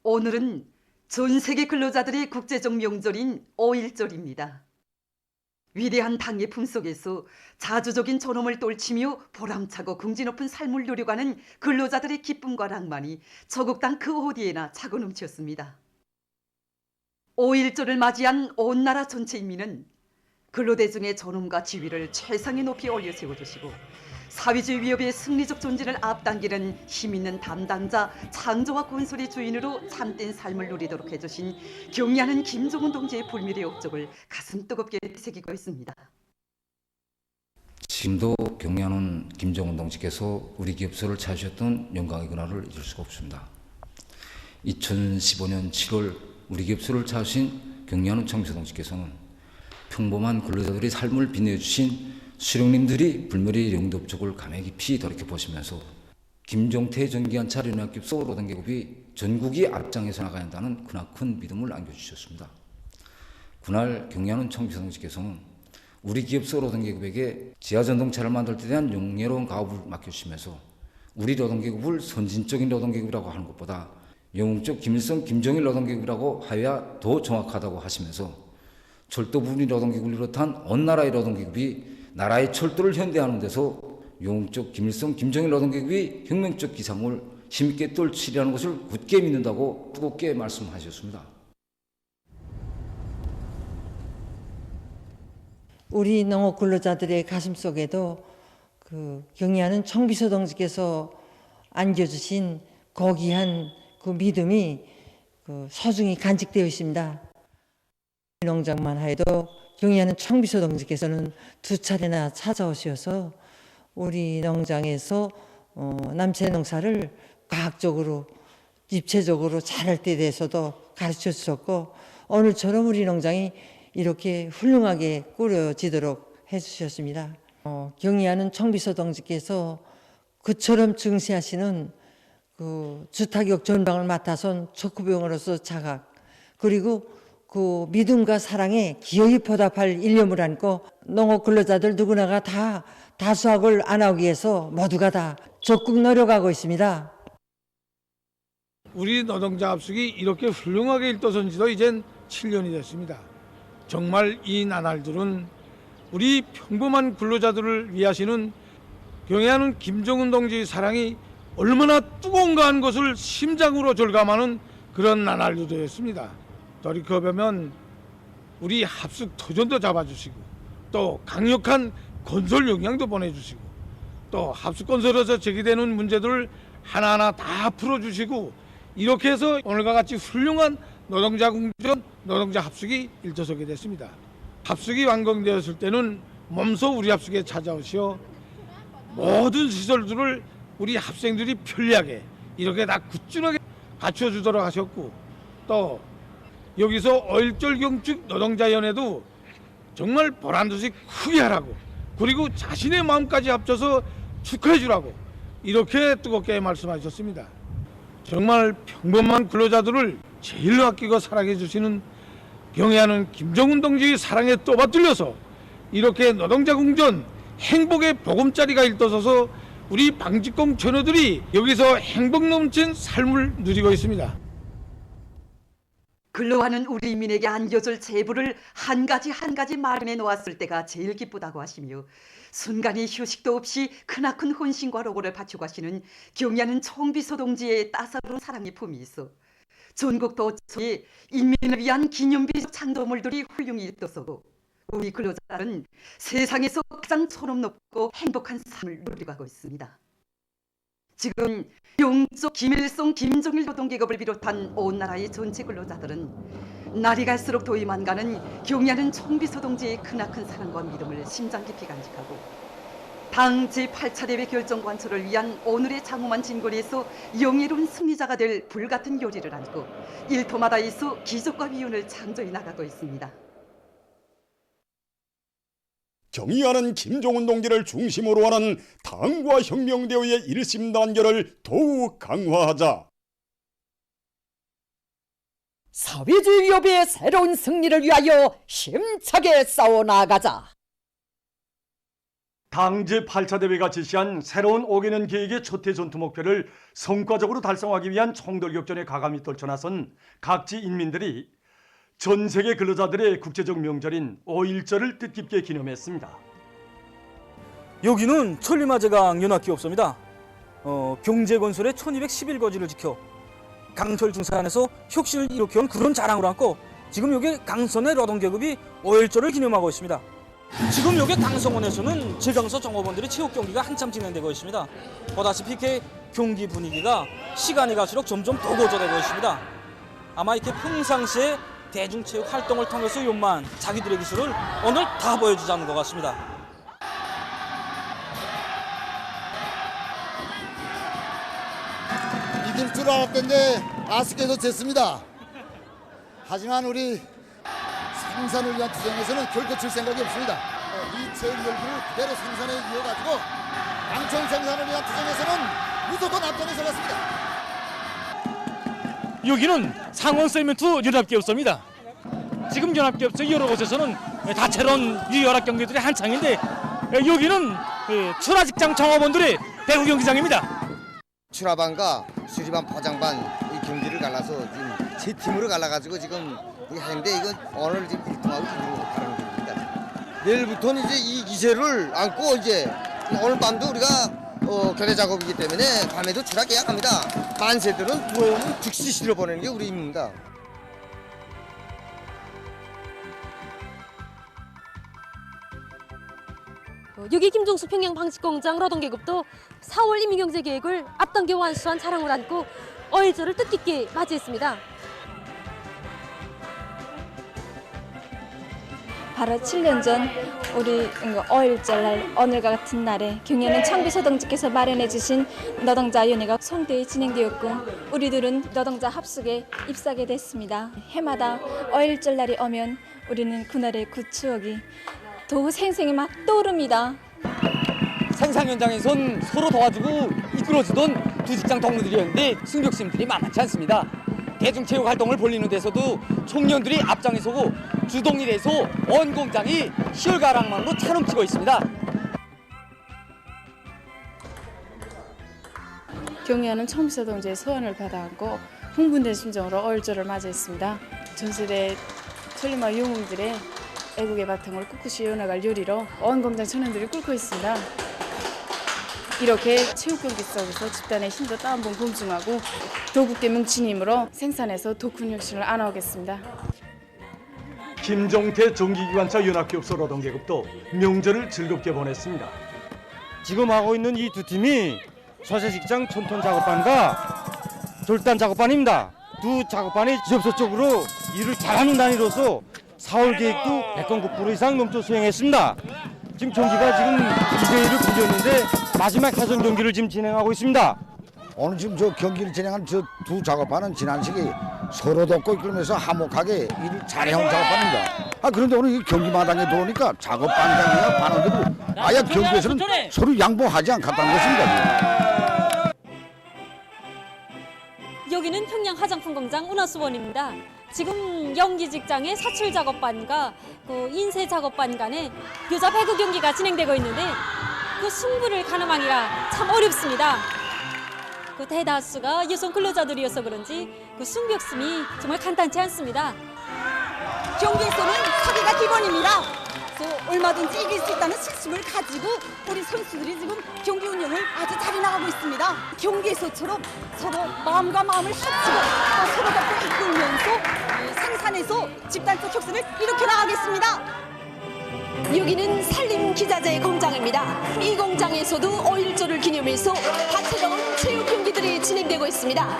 오늘은 전 세계 근로자들의 국제적 명절인 5.1절입니다. 위대한 당의 품속에서 자주적인 존엄을 떨치며 보람차고 긍지 높은 삶을 누려가는 근로자들의 기쁨과 낭만이 저국 땅 그 어디에나 차고 넘쳤습니다. 5.1절을 맞이한 온 나라 전체 인민은 근로대중의 존엄과 지위를 최상에 높이 올려 세워주시고 사회주의 위협의 승리적 존재를 앞당기는 힘있는 담당자, 창조와 건설의 주인으로 참된 삶을 누리도록 해주신 경의하는 김정은 동지의 불멸의 업적을 가슴 뜨겁게 새기고 있습니다. 지금도 경의하는 김정은 동지께서 우리 기업소를 찾으셨던 영광의 그날을 잊을 수가 없습니다. 2015년 7월 우리 기업소를 찾으신 경의하는 청비서 동지께서는 평범한 근로자들의 삶을 빛내주신 수령님들이 불멸의 영도업적을 감회 깊이 돌이켜보시면서 김종태 전기관찰 연합기업소 노동계급이 전국이 앞장에서 나가야 한다는 크나큰 믿음을 안겨주셨습니다. 그날 경의하는 청비서 동지께서는 우리 기업소 노동계급에게 지하전동차를 만들 때 대한 영예로운 가업을 맡겨주시면서 우리 노동계급을 선진적인 노동계급이라고 하는 것보다 영웅적 김일성, 김정일 노동계급이라고 하여야 더 정확하다고 하시면서 철도 부분의 노동계급을 비롯한 온 나라의 노동계급이 나라의 철도를 현대화하는 데서 영웅적 김일성, 김정일 노동계급이 혁명적 기상을 힘있게 떨치려는 것을 굳게 믿는다고 뜨겁게 말씀하셨습니다. 우리 농업 근로자들의 가슴 속에도 그 경의하는 청비서 동지께서 안겨주신 고귀한 그 믿음이 그 소중히 간직되어 있습니다. 농장만 해도 경의하는 청비서 동지께서는 2차례나 찾아오셔서 우리 농장에서 남체 농사를 과학적으로 입체적으로 잘할 때 대해서도 가르쳐 주셨고 오늘처럼 우리 농장이 이렇게 훌륭하게 꾸려지도록 해주셨습니다. 경의하는 청비서 동지께서 그처럼 증시하시는 그 주타격 전방을 맡아선 척후병으로서 자각 그리고 그 믿음과 사랑에 기어이 보답할 일념을 안고 농업 근로자들 누구나가 다 다수학을 안 하기 위해서 모두가 다 적극 노력하고 있습니다. 우리 노동자 합숙이 이렇게 훌륭하게 일떠선 지도 이젠 7년이 됐습니다. 정말 이 나날들은 우리 평범한 근로자들을 위하시는 경애하는 김정은 동지의 사랑이 얼마나 뜨거운가 하는 것을 심장으로 절감하는 그런 나날들이었습니다. 돌이켜보면 우리 합숙 터전도 잡아주시고 또 강력한 건설 역량도 보내주시고 또 합숙 건설에서 제기되는 문제들을 하나하나 다 풀어주시고 이렇게 해서 오늘과 같이 훌륭한 노동자 공전, 노동자 합숙이 일터서게 됐습니다. 합숙이 완공되었을 때는 몸소 우리 합숙에 찾아오시어 모든 시설들을 우리 학생들이 편리하게 이렇게 다 구준하게 갖춰주도록 하셨고 또 여기서 5.1절 경축 노동자위원회도 정말 보란듯이 크게 하라고 그리고 자신의 마음까지 합쳐서 축하해 주라고 이렇게 뜨겁게 말씀하셨습니다. 정말 평범한 근로자들을 제일 아끼고 사랑해 주시는 경애하는 김정은 동지의 사랑에 떠받들려서 이렇게 노동자 공전 행복의 보금자리가 일떠서서 우리 방직공 처녀들이 여기서 행복 넘친 삶을 누리고 있습니다. 근로하는 우리 인민에게 안겨줄 제부를 한 가지 마련해 놓았을 때가 제일 기쁘다고 하시며 순간의 휴식도 없이 크나큰 헌신과 로고를 바쳐가시는 경의하는 청비서 동지의 따사로운 사랑의 품이 있어 전국 도처에 인민을 위한 기념비적 창조물들이 훌륭히 일떠서고 우리 근로자는 세상에서 가장 소름 높고 행복한 삶을 누리고 있습니다. 지금 영적 김일성, 김정일 노동계급을 비롯한 온 나라의 전체 근로자들은 날이 갈수록 도임만 가는 경의하는 청비서 동지의 크나큰 사랑과 믿음을 심장 깊이 간직하고 당 제8차 대회 결정 관철을 위한 오늘의 장엄한 진거리에서 영예로운 승리자가 될 불같은 요리를 안고 일터마다에서 기적과 위운을 창조해 나가고 있습니다. 경의하는 김정은 동지를 중심으로 하는 당과 혁명대회의 일심단결을 더욱 강화하자. 사회주의 위협의 새로운 승리를 위하여 힘차게 싸워나가자. 당 제8차 대회가 제시한 새로운 5개년 계획의 첫 해 전투 목표를 성과적으로 달성하기 위한 총돌격전에 가감히 떨쳐나선 각지 인민들이 전 세계 근로자들의 국제적 명절인 5.1절을 뜻깊게 기념했습니다. 여기는 천리마제강 연합기업소입니다. 경제건설의 1211거지를 지켜 강철 중산에서 혁신을 일으켜온 그런 자랑을 안고 지금 여기 강선의 노동계급이 5.1절을 기념하고 있습니다. 지금 여기 강성원에서는 제강서 종업원들의 체육 경기가 한참 진행되고 있습니다. 보다시피 이렇게 경기 분위기가 시간이 갈수록 점점 더 고조되고 있습니다. 아마 이렇게 평상시에 대중체육 활동을 통해서 요만 자기들의 기술을 오늘 다 보여주자는 것 같습니다. 이길 줄 알았던데 아쉽게도 졌습니다. 하지만 우리 생산을 위한 투쟁에서는 결코 질 생각이 없습니다. 이 체육 열기를 그대로 생산에 이어가지고 강철 생산을 위한 투쟁에서는 무조건 앞장에 서겠습니다. 여기는 상원 세멘트 연합기업소입니다. 지금 연합기업소 여러 곳에서는 다채로운 유혈합 경기들이 한창인데 여기는 출하직장 종업원들의 배구 경기장입니다. 출하반과 수리반, 포장반 이 경기를 갈라서 지금 세 팀으로 갈라가지고 지금 하는데 이건 오늘 지금 1등하고 2등으로 가는 경기입니다. 내일부터는 이제 이 기세를 안고 이제 오늘 밤도 우리가 교대 작업이기 때문에 밤에도 출하 계약합니다. 만세들은 부어오면 즉시 실어보내는 게 우리 임무입니다. 여기 김종수 평양방직공장 노동계급도 4월 임의경제계획을 앞당겨 완수한 자랑을 안고 5.1절을 뜻깊게 맞이했습니다. 바로 7년 전 우리 5.1절 날 오늘과 같은 날에 경연은 청비소동직께서 마련해 주신 노동자위원회가 성대히 진행되었고 우리들은 노동자 합숙에 입사하게 됐습니다. 해마다 5.1절 날이 오면 우리는 그날의 그 추억이 더욱 생생히 막 떠오릅니다. 생산 현장에선 서로 도와주고 이끌어주던 두 직장 동료들이었는데 승격심들이 만만치 않습니다. 대중체육 활동을 벌리는 데서도 청년들이 앞장에 서고 주동이 돼서 온 공장이 희열가랑망으로 차넘치고 있습니다. 경의하는 청비소동지의 소원을 받아안고 흥분된 심정으로 5.1절을 맞이했습니다. 전세대 천리마 영웅들의 애국의 바탕을 꿋꿋이 이어나갈 요리로 온 공장 청년들이 꿇고 있습니다. 이렇게 체육 경기 속에서 집단의 힘도 다운봉 검증하고 더 굳게 뭉친 힘으로 생산에서 더 큰 혁신을 안아오겠습니다. 김종태 전기기관차 연합기업소 노동계급도 명절을 즐겁게 보냈습니다. 지금 하고 있는 이 두 팀이 소재직장 촌톤 작업반과 돌단 작업반입니다. 두 작업반이 지업소 쪽으로 일을 잘하는 단위로서 4월 계획도 109% 이상 넘쳐 수행했습니다. 지금 경기가 지금 2대1을 불렸는데 마지막 하전 경기를 지금 진행하고 있습니다. 오늘 지금 저 경기를 진행한 저 두 작업반은 지난 시기 서로 돕고 이끌면서 화목하게 일을 잘해온 작업반입니다. 그런데 오늘 이 경기 마당에 들어오니까 작업반장이나 반원들이 아예 경기에서는 서로 양보하지 않겠다는 것입니다. 여기는 평양 화장품 공장 운하수원입니다. 지금 연기 직장의 사출 작업반과 인쇄 작업반 간에 교자 배구 경기가 진행되고 있는데 그 승부를 가늠하기가 참 어렵습니다. 그 대다수가 여성 근로자들이어서 그런지 그 승격심이 정말 간단치 않습니다. 경기에서는 사기가 기본입니다. 얼마든지 이길 수 있다는 신심을 가지고 우리 선수들이 지금 경기 운영을 아주 잘 해나가고 있습니다. 경기에서처럼 서로 마음과 마음을 합치고 서로 덕을 이끌면서 생산에서 집단적 혁신을 일으켜 나가겠습니다. 여기는 산림기자재 공장입니다. 이 공장에서도 5.1절을 기념해서 다채로운 체육 경기들이 진행되고 있습니다.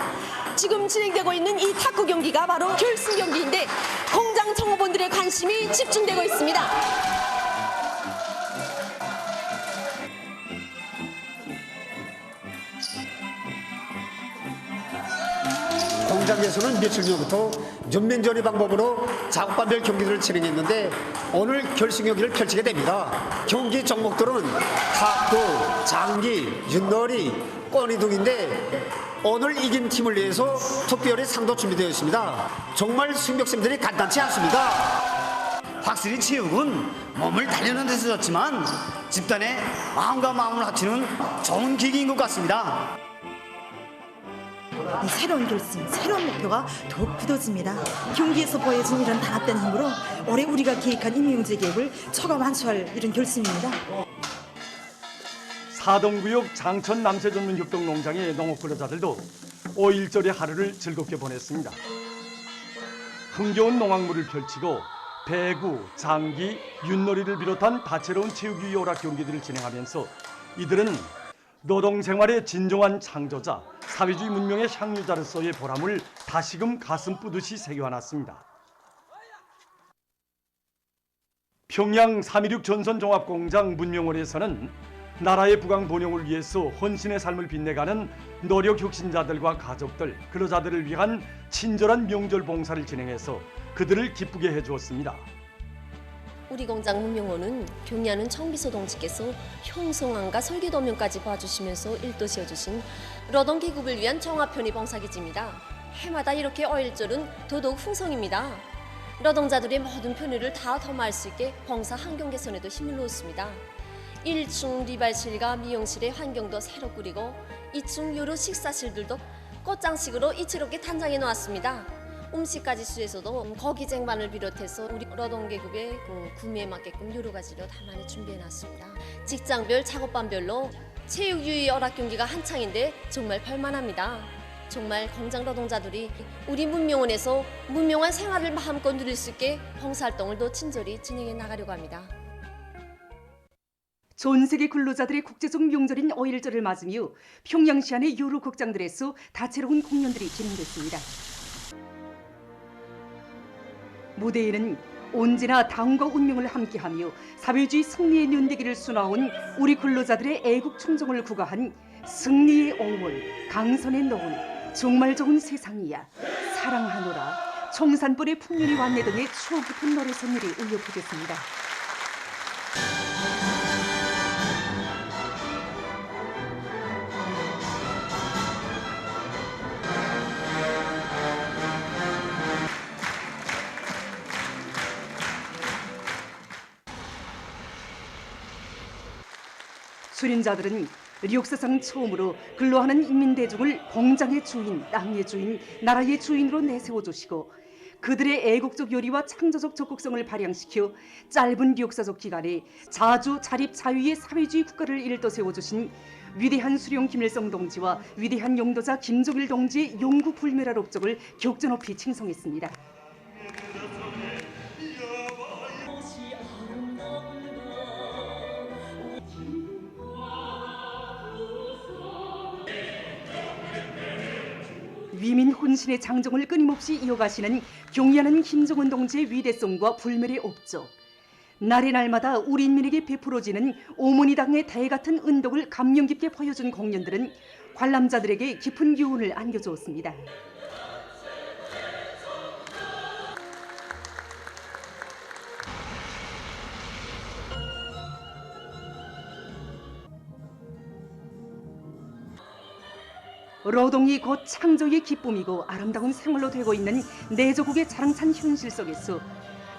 지금 진행되고 있는 이 탁구 경기가 바로 결승 경기인데 공장 종업원들의 관심이 집중되고 있습니다. 공장에서는 며칠 전부터 전면전의 방법으로 작업반별 경기를 진행했는데 오늘 결승 경기를 펼치게 됩니다. 경기 종목들은 탁구, 장기, 윷놀이, 꼬니 등인데 오늘 이긴 팀을 위해서 특별히 상도 준비되어 있습니다. 정말 승격심들이 간단치 않습니다. 확실히 체육은 몸을 달리는 데서 좋지만 집단의 마음과 마음을 합치는 좋은 계기인 것 같습니다. 새로운 결심, 새로운 목표가 더욱 굳어집니다. 경기에서 보여준 이런 단합된 힘으로 올해 우리가 계획한 임명제 계획을 초과완수할 이런 결심입니다. 사동구역 장천 남새전문협동농장의 농업 근로자들도 5.1절의 하루를 즐겁게 보냈습니다. 흥겨운 농악물을 펼치고 배구, 장기, 윷놀이를 비롯한 다채로운 체육유희 오락 경기들을 진행하면서 이들은 노동생활의 진정한 창조자, 사회주의 문명의 향유자로서의 보람을 다시금 가슴 뿌듯이 새겨안았습니다. 평양 3.16 전선종합공장 문명원에서는 나라의 부강 번영을 위해서 헌신의 삶을 빛내가는 노력 혁신자들과 가족들, 근로자들을 위한 친절한 명절 봉사를 진행해서 그들을 기쁘게 해주었습니다. 우리 공장 문명원은 경리하는 청비서 동지께서 형성안과 설계도면까지 봐주시면서 일도 지어주신 노동 계급을 위한 종합편의 봉사기지입니다. 해마다 이렇게 5.1절은 더더욱 풍성입니다. 노동자들의 모든 편의를 다 도모할 수 있게 봉사 환경 개선에도 힘을 놓았습니다. 1층 리발실과 미용실의 환경도 새로 꾸리고 2층 여러 식사실들도 꽃장식으로 이채롭게 단장해 놓았습니다. 음식까지 수에서도 고기 쟁반을 비롯해서 우리 노동계급의 구매에 맞게끔 여러 가지로 다 많이 준비해 놨습니다. 직장별, 작업반별로 체육유희 오락 경기가 한창인데 정말 볼만합니다. 정말 공장 노동자들이 우리 문명원에서 문명한 생활을 마음껏 누릴 수 있게 봉사활동을 더 친절히 진행해 나가려고 합니다. 전 세계 근로자들의 국제적 명절인 5.1절을 맞으며 평양시 안의 여러 극장들에서 다채로운 공연들이 진행됐습니다. 무대에는 언제나 다음과 운명을 함께하며 사회주의 승리의 연대기를 수놓아온 우리 근로자들의 애국 충정을 구가한 승리의 5월, 강선의 노을, 정말 좋은 세상이야, 사랑하노라, 청산벌의 풍년이 왔네 등의 추억 깊은 노래 선율이 울려 퍼졌습니다. 수련자들은 역사상 처음으로 근로하는 인민대중을 공장의 주인, 땅의 주인, 나라의 주인으로 내세워주시고 그들의 애국적 요리와 창조적 적극성을 발양시켜 짧은 역사적 기간에 자주 자립 자유의 사회주의 국가를 일떠 세워주신 위대한 수령 김일성 동지와 위대한 용도자 김종일 동지의 영구불멸할 업적을 격전 높이 칭송했습니다. 위민 혼신의 장정을 끊임없이 이어가시는 경리하는 김정은 동지의 위대성과 불멸의 업적, 날의 날마다 우리 인민에게 베풀어지는 오모니당의 대같은 은덕을 감명 깊게 보여준 공연들은 관람자들에게 깊은 교훈을 안겨주었습니다. 노동이 곧 창조의 기쁨이고 아름다운 생활로 되고 있는 내조국의 자랑찬 현실 속에서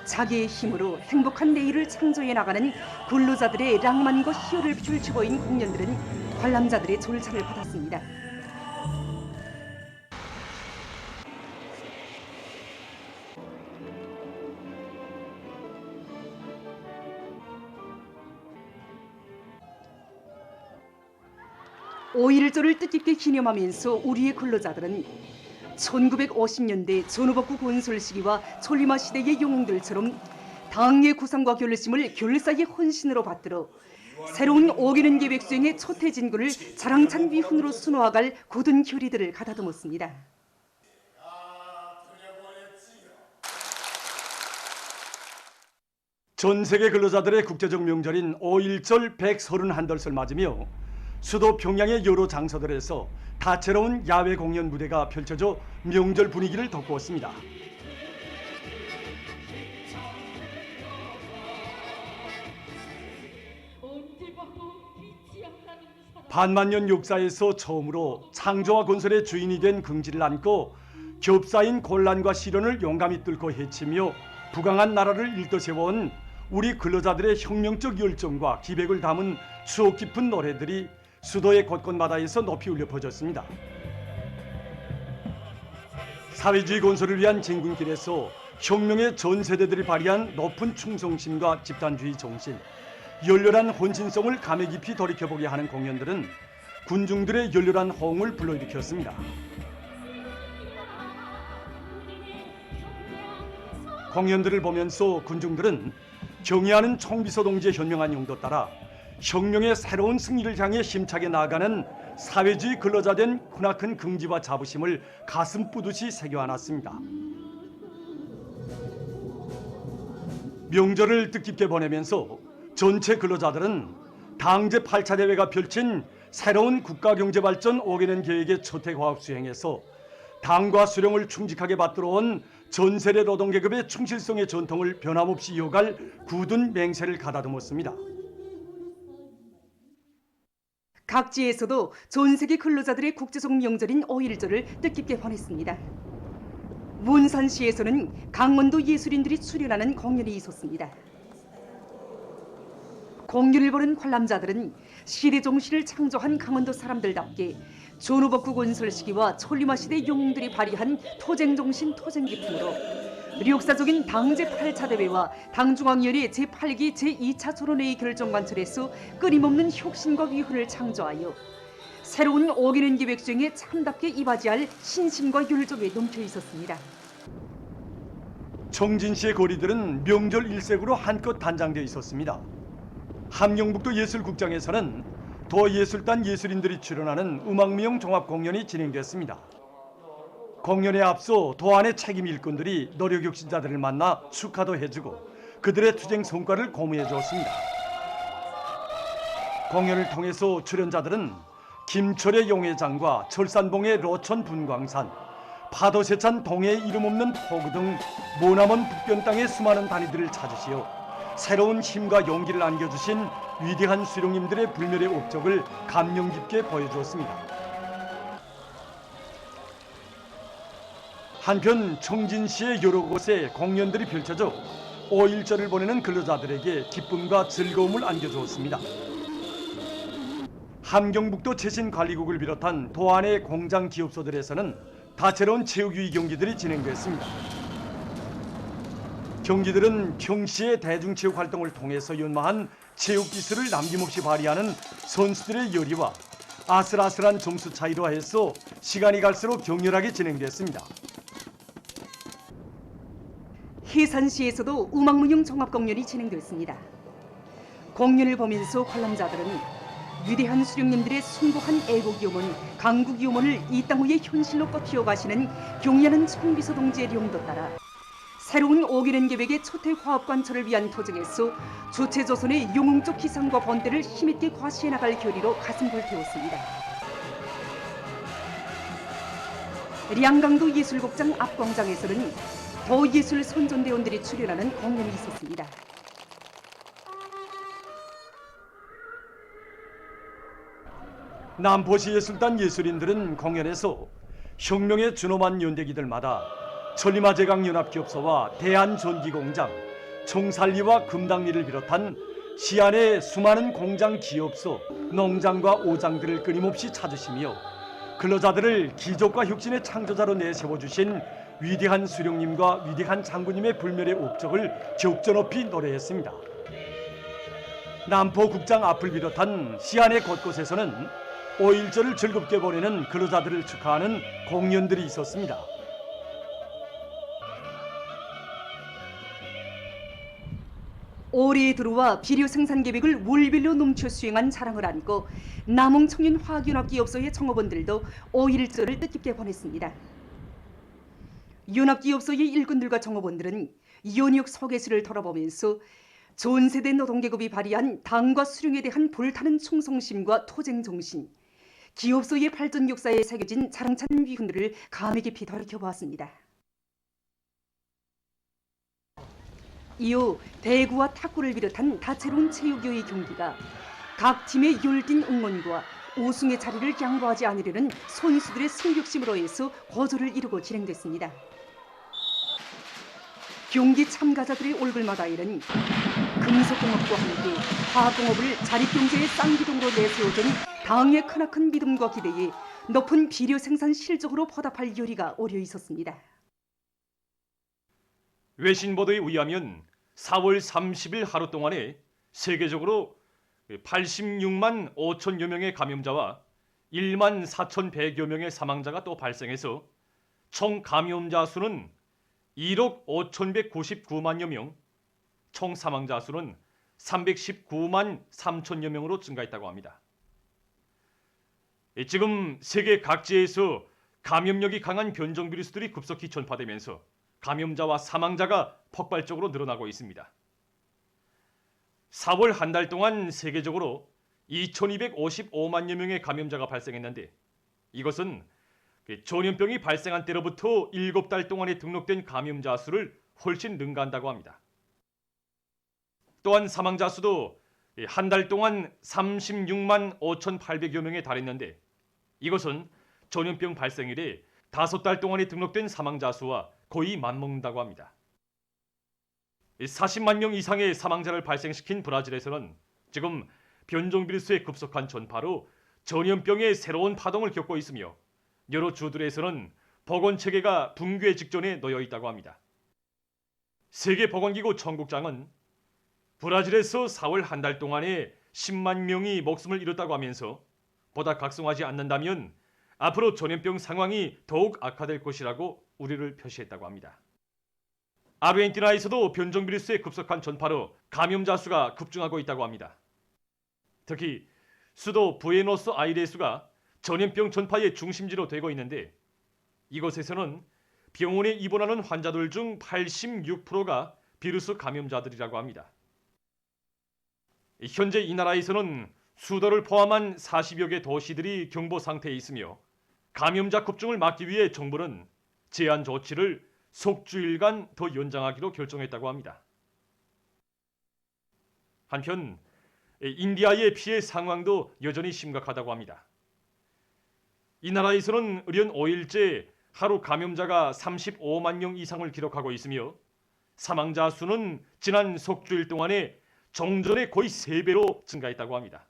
자기의 힘으로 행복한 내일을 창조해 나가는 근로자들의 낭만과 희열을 펼쳐 보인 공연들은 관람자들의 졸차를 받았습니다. (5.1절을) 뜻깊게 기념하면서 우리의 근로자들은 1950년대 전후복구 건설 시기와 촐리마 시대의 영웅들처럼 당의 구상과 결심을 결사의 헌신으로 받들어 새로운 5개년 계획 수행의 첫 해진구를 자랑찬 위훈으로 수놓아갈 굳은 결의들을 가다듬었습니다. 전 세계 근로자들의 국제적 명절인 5.1절 131덜을 맞으며 수도 평양의 여러 장소들에서 다채로운 야외 공연 무대가 펼쳐져 명절 분위기를 돋구었습니다. 반만년 역사에서 처음으로 창조와 건설의 주인이 된 긍지를 안고 겹사인 곤란과 시련을 용감히 뚫고 헤치며 부강한 나라를 일떠세워온 우리 근로자들의 혁명적 열정과 기백을 담은 추억 깊은 노래들이 수도의 곳곳마다에서 높이 울려 퍼졌습니다. 사회주의 건설을 위한 진군길에서 혁명의 전 세대들이 발휘한 높은 충성심과 집단주의 정신, 열렬한 혼신성을 감회 깊이 돌이켜보게 하는 공연들은 군중들의 열렬한 호응을 불러일으켰습니다. 공연들을 보면서 군중들은 경의하는 총비서 동지의 현명한 용도 따라 혁명의 새로운 승리를 향해 힘차게 나아가는 사회주의 근로자된 크나큰 긍지와 자부심을 가슴 뿌듯이 새겨안았습니다. 명절을 뜻깊게 보내면서 전체 근로자들은 당제 8차 대회가 펼친 새로운 국가경제발전 5개년 계획의 초택화합 수행에서 당과 수령을 충직하게 받들어온 전세대 노동계급의 충실성의 전통을 변함없이 이어갈 굳은 맹세를 가다듬었습니다. 각지에서도 전 세계 근로자들의 국제적 명절인 5.1절을 뜻깊게 보냈습니다. 문산시에서는 강원도 예술인들이 출연하는 공연이 있었습니다. 공연을 보는 관람자들은 시대 정신을 창조한 강원도 사람들답게 전후복구 건설 시기와 천리마 시대 영웅들이 발휘한 토쟁 정신, 토쟁 기품으로 역사적인 당제 8차 대회와 당중앙위원회 제8기 제2차 전원회의 결정관철에서 끊임없는 혁신과 위훈을 창조하여 새로운 5개년 계획 수행에 참답게 이바지할 신심과 열정에 넘쳐 있었습니다. 청진시의 거리들은 명절 일색으로 한껏 단장되어 있었습니다. 함경북도 예술국장에서는 도예술단 예술인들이 출연하는 음악미용 종합공연이 진행됐습니다. 공연에 앞서 도안의 책임 일꾼들이 노력혁신자들을 만나 축하도 해주고 그들의 투쟁 성과를 고무해 주었습니다. 공연을 통해서 출연자들은 김철의 용해장과 철산봉의 로천 분광산, 파도세찬 동해의 이름 없는 포구 등 머나먼 북변 땅의 수많은 단위들을 찾으시어 새로운 힘과 용기를 안겨주신 위대한 수령님들의 불멸의 업적을 감명 깊게 보여주었습니다. 한편 청진시의 여러 곳에 공연들이 펼쳐져 5.1절을 보내는 근로자들에게 기쁨과 즐거움을 안겨주었습니다. 함경북도 최신관리국을 비롯한 도안의 공장 기업소들에서는 다채로운 체육유희 경기들이 진행됐습니다. 경기들은 평시에 대중체육 활동을 통해서 연마한 체육기술을 남김없이 발휘하는 선수들의 열의와 아슬아슬한 점수 차이로 해서 시간이 갈수록 격렬하게 진행됐습니다. 해산시에서도 음악문용 종합공연이 진행됐습니다. 공연을 보면서 관람자들은 위대한 수령님들의 숭고한 애국유문, 강국유문을 이 땅 위에 현실로 꽃피워가시는 경의하는 총비서 동지의 용도 따라 새로운 5개년 계획의 초택화합관철을 위한 토쟁에서 주체조선의 영웅적 기상과 본때를 힘있게 과시해 나갈 결의로 가슴 불태웠습니다. 량강도 예술극장 앞광장에서는 도예술 선전대원들이 출연하는 공연이 있었습니다. 남포시 예술단 예술인들은 공연에서 혁명의 준엄한 연대기들마다 천리마제강연합기업소와 대한전기공장, 총살리와 금당리를 비롯한 시안의 수많은 공장 기업소, 농장과 오장들을 끊임없이 찾으시며 근로자들을 기적과 혁신의 창조자로 내세워주신 위대한 수령님과 위대한 장군님의 불멸의 업적을 격전 높이 노래했습니다. 남포국장 앞을 비롯한 시안의 곳곳에서는 5.1절을 즐겁게 보내는 근로자들을 축하하는 공연들이 있었습니다. 올해에 들어와 비료 생산 계획을 월별로 넘쳐 수행한 자랑을 안고 남홍청년화학연합기업소의 창업원들도 5.1절을 뜻깊게 보냈습니다. 연합기업소의 일꾼들과 창업원들은 연역 소개수를 돌아보면서 전 세대 노동계급이 발휘한 당과 수령에 대한 불타는 충성심과 토쟁 정신, 기업소의 발전 역사에 새겨진 자랑찬 위훈들을 감회 깊이 돌이켜보았습니다. 이후 배구와 탁구를 비롯한 다채로운 체육교의 경기가 각 팀의 열띤 응원과 우승의 자리를 양보하지 않으려는 선수들의 승격심으로 해서 고조를 이루고 진행됐습니다. 경기 참가자들의 얼굴마다에는 금속공업과 함께 화학공업을 자립경제의 쌍기둥으로 내세워준 당의 크나큰 믿음과 기대에 높은 비료 생산 실적으로 보답할 요리가 오려 있었습니다. 외신 보도에 의하면 4월 30일 하루 동안에 세계적으로 86만 5천여 명의 감염자와 1만 4,100여 명의 사망자가 또 발생해서 총 감염자 수는 1억 5,199만여 명, 총 사망자 수는 319만 3천여 명으로 증가했다고 합니다. 지금 세계 각지에서 감염력이 강한 변종 비루스들이 급속히 전파되면서 감염자와 사망자가 폭발적으로 늘어나고 있습니다. 4월 한 달 동안 세계적으로 2,255만여 명의 감염자가 발생했는데 이것은 전염병이 발생한 때로부터 7달 동안에 등록된 감염자 수를 훨씬 능가한다고 합니다. 또한 사망자 수도 한 달 동안 36만 5,800여 명에 달했는데 이것은 전염병 발생 이래 5달 동안에 등록된 사망자 수와 거의 맞먹는다고 합니다. 40만 명 이상의 사망자를 발생시킨 브라질에서는 지금 변종 비루스의 급속한 전파로 전염병의 새로운 파동을 겪고 있으며 여러 주들에서는 보건체계가 붕괴 직전에 놓여 있다고 합니다. 세계보건기구 청국장은 브라질에서 4월 한 달 동안에 10만 명이 목숨을 잃었다고 하면서 보다 각성하지 않는다면 앞으로 전염병 상황이 더욱 악화될 것이라고 우려를 표시했다고 합니다. 아르헨티나에서도 변종 비루스의 급속한 전파로 감염자 수가 급증하고 있다고 합니다. 특히 수도 부에노스아이레스가 전염병 전파의 중심지로 되고 있는데 이곳에서는 병원에 입원하는 환자들 중 86%가 비루스 감염자들이라고 합니다. 현재 이 나라에서는 수도를 포함한 40여 개 도시들이 경보 상태에 있으며 감염자 급증을 막기 위해 정부는 제한 조치를 속주일간 더 연장하기로 결정했다고 합니다. 한편 인디아의 피해 상황도 여전히 심각하다고 합니다. 이 나라에서는 의련 5일째 하루 감염자가 35만 명 이상을 기록하고 있으며 사망자 수는 지난 속주일 동안에 종전의 거의 3배로 증가했다고 합니다.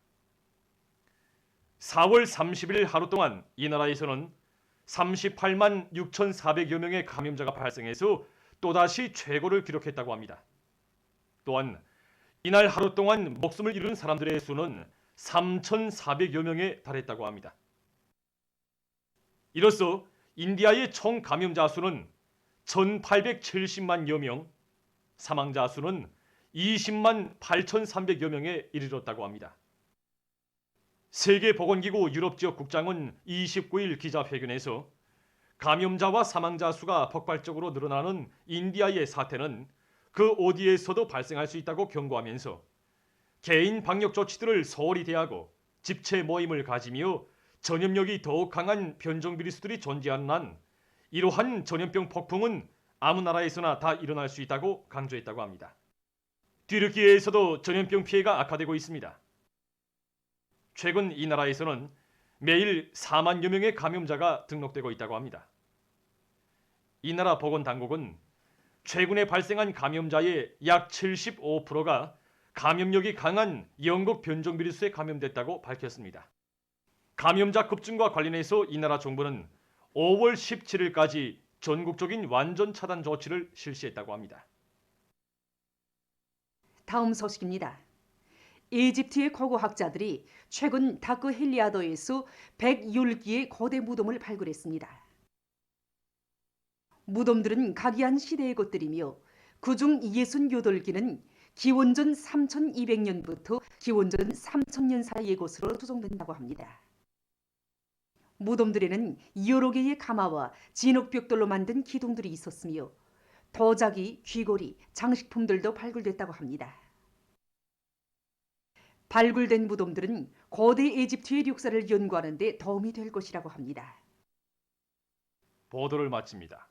4월 30일 하루 동안 이 나라에서는 38만 6,400여 명의 감염자가 발생해서 또다시 최고를 기록했다고 합니다. 또한 이날 하루 동안 목숨을 잃은 사람들의 수는 3,400여 명에 달했다고 합니다. 이로써 인디아의 총 감염자 수는 1,870만여 명, 사망자 수는 20만 8,300여 명에 이르렀다고 합니다. 세계보건기구 유럽지역 국장은 29일 기자회견에서 감염자와 사망자 수가 폭발적으로 늘어나는 인디아의 사태는 그 어디에서도 발생할 수 있다고 경고하면서 개인 방역 조치들을 소홀히 대하고 집체 모임을 가지며 전염력이 더욱 강한 변종 비루스들이 존재하는 한 이러한 전염병 폭풍은 아무 나라에서나 다 일어날 수 있다고 강조했다고 합니다. 튀르키예에서도 전염병 피해가 악화되고 있습니다. 최근 이 나라에서는 매일 4만여 명의 감염자가 등록되고 있다고 합니다. 이 나라 보건당국은 최근에 발생한 감염자의 약 75%가 감염력이 강한 영국 변종 비루스에 감염됐다고 밝혔습니다. 감염자 급증과 관련해서 이 나라 정부는 5월 17일까지 전국적인 완전 차단 조치를 실시했다고 합니다. 다음 소식입니다. 이집트의考古학자들이 최근 다크 헬리아더에서 110기의 거대 무덤을 발굴했습니다. 무덤들은 각이한 시대의 것들이며 그중 68기는 기원전 3200년부터 기원전 3000년 사이의 것으로 추정된다고 합니다. 무덤들에는 여러 개의 가마와 진흙벽돌로 만든 기둥들이 있었으며 도자기, 귀걸이, 장식품들도 발굴됐다고 합니다. 발굴된 무덤들은 고대 이집트의 역사를 연구하는 데 도움이 될 것이라고 합니다. 보도를 마칩니다.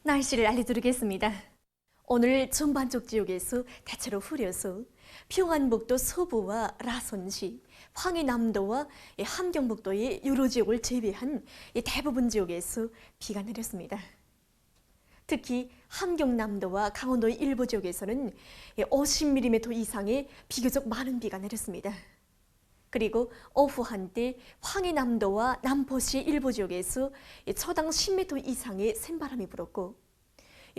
날씨를 알려드리겠습니다. 오늘 전반적 지역에서 대체로 흐려서 평안북도 서부와 라선시, 황해남도와 함경북도의 여러 지역을 제외한 대부분 지역에서 비가 내렸습니다. 특히 함경남도와 강원도의 일부 지역에서는 50mm 이상의 비교적 많은 비가 내렸습니다. 그리고 오후 한때 황해남도와 남포시의 일부 지역에서 초당 10m 이상의 센바람이 불었고,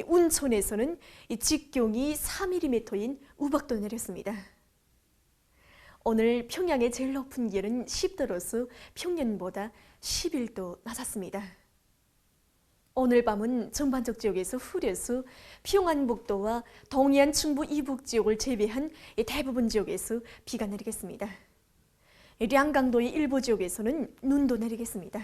운천에서는 직경이 4mm인 우박도 내렸습니다. 오늘 평양의 제일 높은 기온은 10도로서 평년보다 11도 낮았습니다. 오늘 밤은 전반적 지역에서 흐려서 평안북도와 동해안 충북 이북 지역을 제외한 대부분 지역에서 비가 내리겠습니다. 량강도의 일부 지역에서는 눈도 내리겠습니다.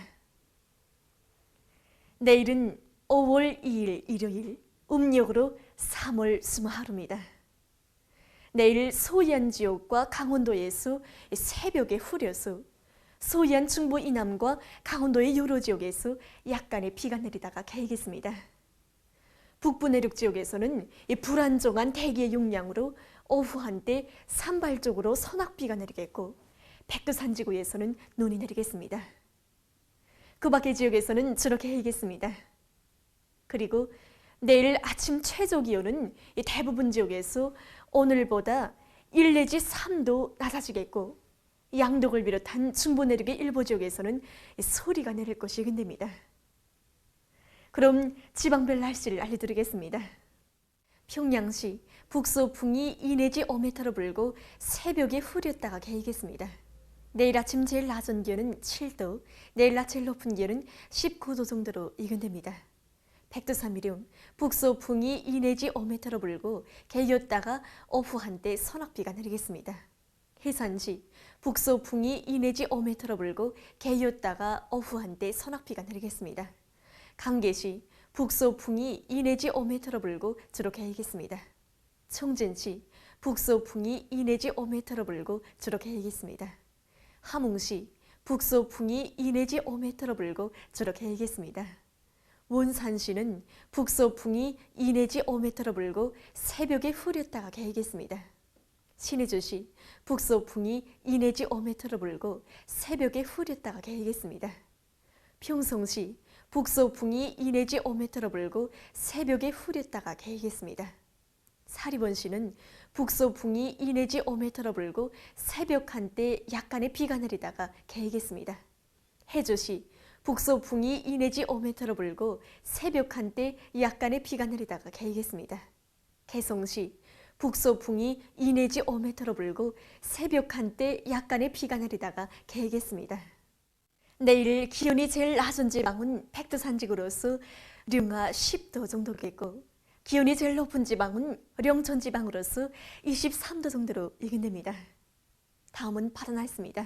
내일은 5월 2일 일요일, 음력으로 3월 20하루입니다. 내일 서해안 지역과 강원도에서 새벽에 흐려서 서해안 충북 이남과 강원도의 여러 지역에서 약간의 비가 내리다가 개겠습니다. 북부 내륙 지역에서는 불안정한 대기의 영향으로 오후 한때 산발적으로 선악비가 내리겠고, 백두산 지구에서는 눈이 내리겠습니다. 그 밖의 지역에서는 주로 개겠습니다. 그리고 내일 아침 최저 기온은 대부분 지역에서 오늘보다 1 내지 3도 낮아지겠고, 양덕을 비롯한 중부 내륙의 일부 지역에서는 소리가 내릴 것이 예견됩니다. 그럼 지방별 날씨를 알려드리겠습니다. 평양시 북서풍이 2 내지 5m로 불고 새벽에 흐렸다가 개겠습니다. 내일 아침 제일 낮은 기온은 7도, 내일 낮 제일 높은 기온은 19도 정도로 예견됩니다. 백두산미령 북서풍이 2 내지 5m로 불고 개였다가 오후 한때 선악비가 내리겠습니다. 해산시 북서풍이 2 내지 5m로 불고 개였다가 오후 한때 선악비가 내리겠습니다. 강계시 북서풍이 2 내지 5m로 불고 주로 개겠습니다. 청진시 북서풍이 2 내지 5m로 불고 주로 개겠습니다. 함흥시 북서풍이 2 내지 5m로 불고 주로 개겠습니다. 원산시는 북서풍이 2 내지 5m로 불고 새벽에 흐렸다가 개겠습니다. 신의주시 북서풍이 2 내지 5m로 불고 새벽에 흐렸다가 개겠습니다. 평성시 북서풍이 2 내지 5m로 불고 새벽에 흐렸다가 개겠습니다. 사리본시는 북서풍이 2 내지 5m로 불고 새벽 한때 약간의 비가 내리다가 개겠습니다. 해주시 북서풍이 2 내지 5m로 불고 새벽 한때 약간의 비가 내리다가 개겠습니다. 개성시 북서풍이 2 내지 5m로 불고 새벽 한때 약간의 비가 내리다가 개겠습니다. 내일 기온이 제일 낮은 지방은 백두산지구로서 령하 10도 정도겠고, 기온이 제일 높은 지방은 령천 지방으로서 23도 정도로 예견됩니다. 다음은 바다 날씨입니다.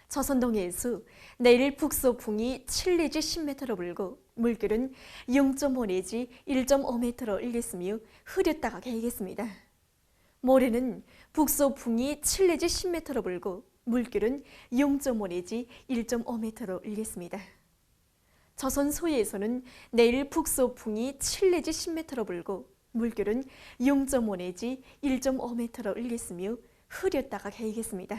조선동해에서 내일 북서풍이 7 내지 10m로 불고 물결은 0.5 내지 1.5m로 일겠으며 흐렸다가 개겠습니다. 모레는 북서풍이 7 내지 10m로 불고 물결은 0.5 내지 1.5m로 일겠습니다. 조선 서해에서는 내일 북서풍이 7 내지 10m로 불고 물결은 0.5 내지 1.5m로 일겠으며 흐렸다가 개겠습니다.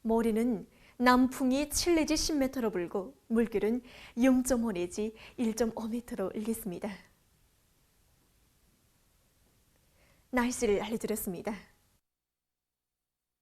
모레는 남풍이 7 내지 10m로 불고 물결은 0.5 내지 1.5m로 일겠습니다. 날씨를 알려드렸습니다.